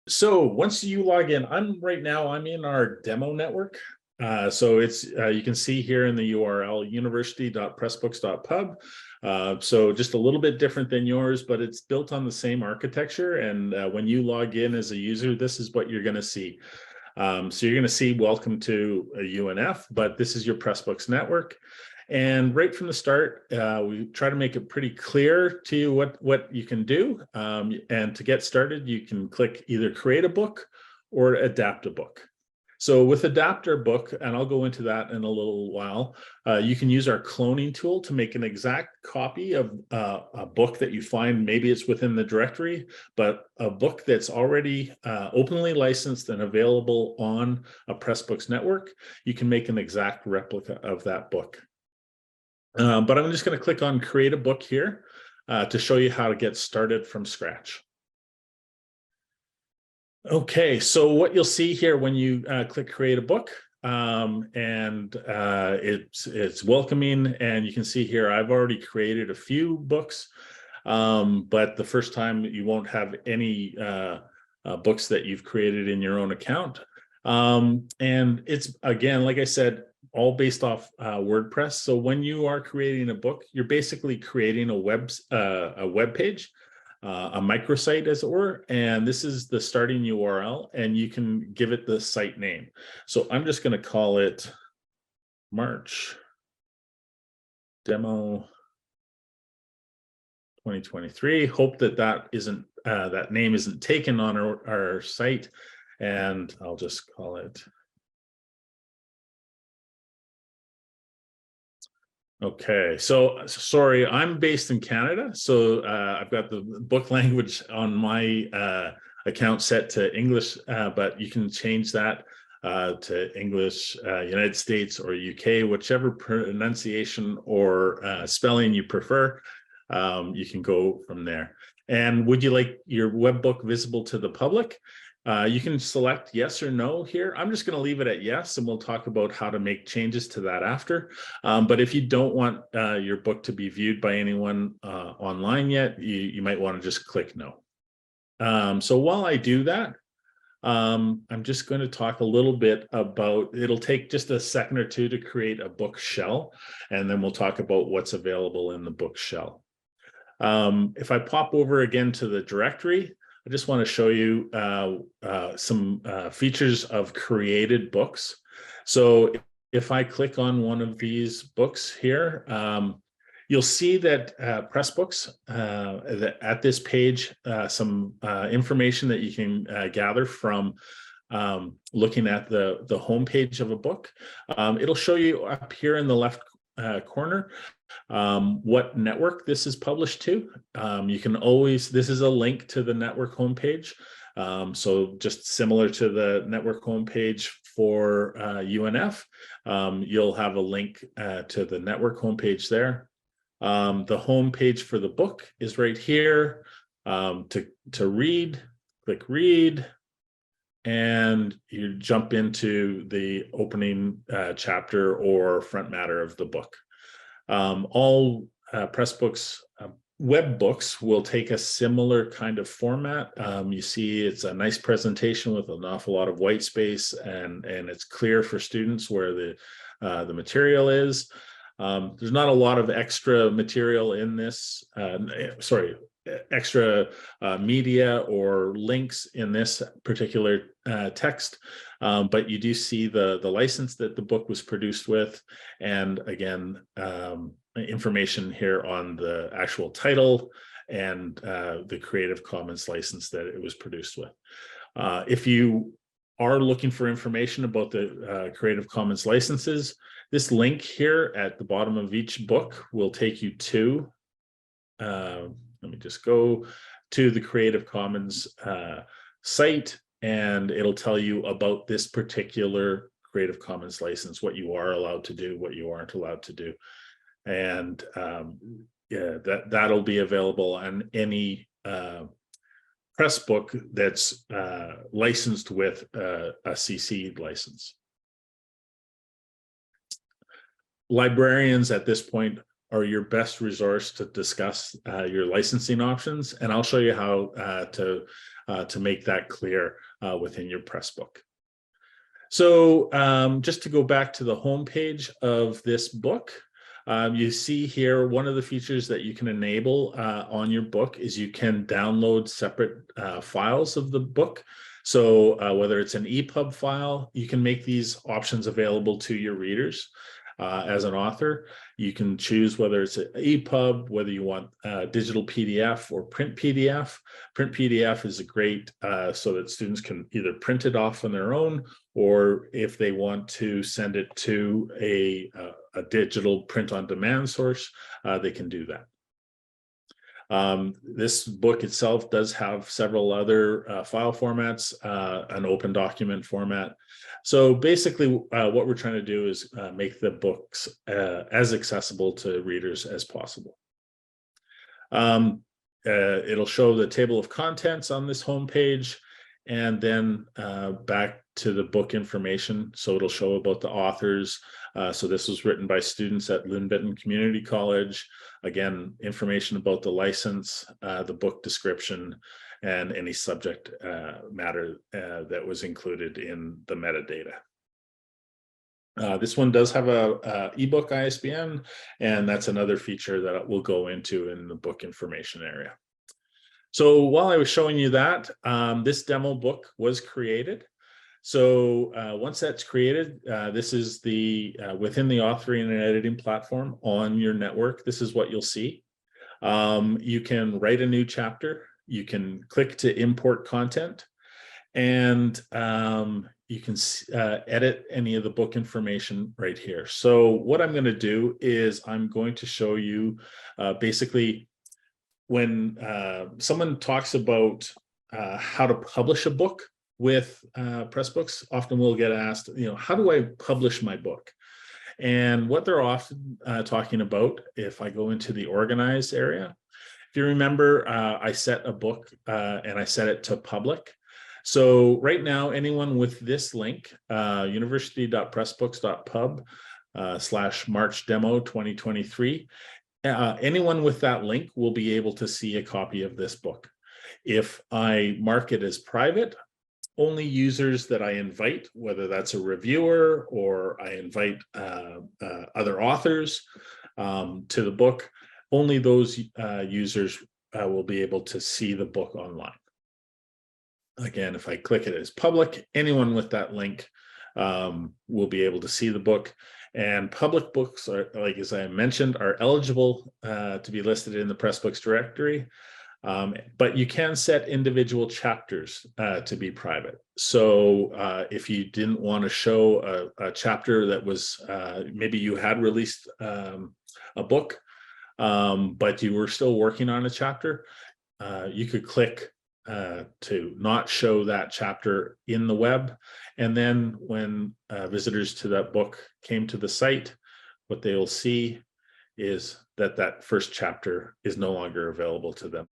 So once you log in, I'm in our demo network. So it's you can see here in the URL university.pressbooks.pub. So just a little bit different than yours, but it's built on the same architecture. And when you log in as a user, this is what you're going to see. So you're going to see welcome to a UNF, but this is your Pressbooks network. And right from the start, we try to make it pretty clear to you what you can do. And to get started, you can click either create a book or adapt a book. So with adapt a book, and I'll go into that in a little while, you can use our cloning tool to make an exact copy of a book that you find. Maybe it's within the directory, but a book that's already openly licensed and available on a Pressbooks network, you can make an exact replica of that book. But I'm just going to click on create a book here to show you how to get started from scratch. Okay, so what you'll see here when you click create a book, it's welcoming, and you can see here I've already created a few books, but the first time you won't have any books that you've created in your own account. And it's, again, like I said, all based off WordPress. So when you are creating a book, you're basically creating a web page, a microsite, as it were, and this is the starting URL, and you can give it the site name. So I'm just going to call it March Demo 2023. Hope that isn't that name isn't taken on our site, and I'll just call it. Okay, so sorry, I'm based in Canada, so I've got the book language on my account set to English, but you can change that to English, United States or UK, whichever pronunciation or spelling you prefer. You can go from there. And would you like your web book visible to the public? You can select yes or no here. I'm just going to leave it at yes, and we'll talk about how to make changes to that after. But if you don't want your book to be viewed by anyone online yet, you might want to just click no. So while I do that, I'm just going to talk a little bit about, it'll take just a second or two to create a book shell, and then we'll talk about what's available in the book shell. If I pop over again to the directory, I just want to show you some features of created books. So if I click on one of these books here, you'll see that Pressbooks, at this page, some information that you can gather from looking at the home page of a book. It'll show you up here in the left corner what network this is published to. You can always, this is a link to the network homepage. So just similar to the network homepage for UNF, you'll have a link to the network homepage there. The homepage for the book is right here. To read, click read, and you jump into the opening chapter or front matter of the book. All Pressbooks web books will take a similar kind of format. You see it's a nice presentation with an awful lot of white space, and it's clear for students where the material is. There's not a lot of extra material in this, extra media or links in this particular text, but you do see the license that the book was produced with, and again, information here on the actual title and the Creative Commons license that it was produced with. If you are looking for information about the Creative Commons licenses, this link here at the bottom of each book will take you to, let me just go to the Creative Commons site, and it'll tell you about this particular Creative Commons license, what you are allowed to do, what you aren't allowed to do. And yeah, that'll be available on any Pressbook that's licensed with a CC license. Librarians at this point are your best resource to discuss your licensing options, and I'll show you how to make that clear within your Pressbook. So just to go back to the home page of this book, you see here one of the features that you can enable on your book is you can download separate files of the book. So whether it's an EPUB file, you can make these options available to your readers. As an author, you can choose whether it's an EPUB, whether you want digital PDF or print PDF. Print PDF is a great so that students can either print it off on their own, or if they want to send it to a digital print on demand source, they can do that. This book itself does have several other file formats, an open document format. So basically what we're trying to do is make the books as accessible to readers as possible. It'll show the table of contents on this homepage, and then back to the book information. So it'll show about the authors. So this was written by students at Lynn-Benton Community College. Again, information about the license, the book description, and any subject matter that was included in the metadata. This one does have a ebook ISBN, and that's another feature that we'll go into in the book information area. So while I was showing you that, this demo book was created. So once that's created, this is the within the authoring and editing platform on your network. This is what you'll see. You can write a new chapter. You can click to import content, and you can edit any of the book information right here. So what I'm going to do is I'm going to show you basically when someone talks about how to publish a book with Pressbooks, often we'll get asked, how do I publish my book? And what they're often talking about, if I go into the organized area, if you remember, I set a book and I set it to public. So right now, anyone with this link, university.pressbooks.pub/March demo 2023, anyone with that link will be able to see a copy of this book. If I mark it as private, only users that I invite, whether that's a reviewer or I invite other authors to the book, only those users will be able to see the book online. Again, if I click it as public, anyone with that link will be able to see the book. And public books, are, like as I mentioned, are eligible to be listed in the Pressbooks directory. But you can set individual chapters to be private. So if you didn't want to show a chapter that was, maybe you had released a book, but you were still working on a chapter, you could click to not show that chapter in the web. And then when visitors to that book came to the site, what they will see is that that first chapter is no longer available to them.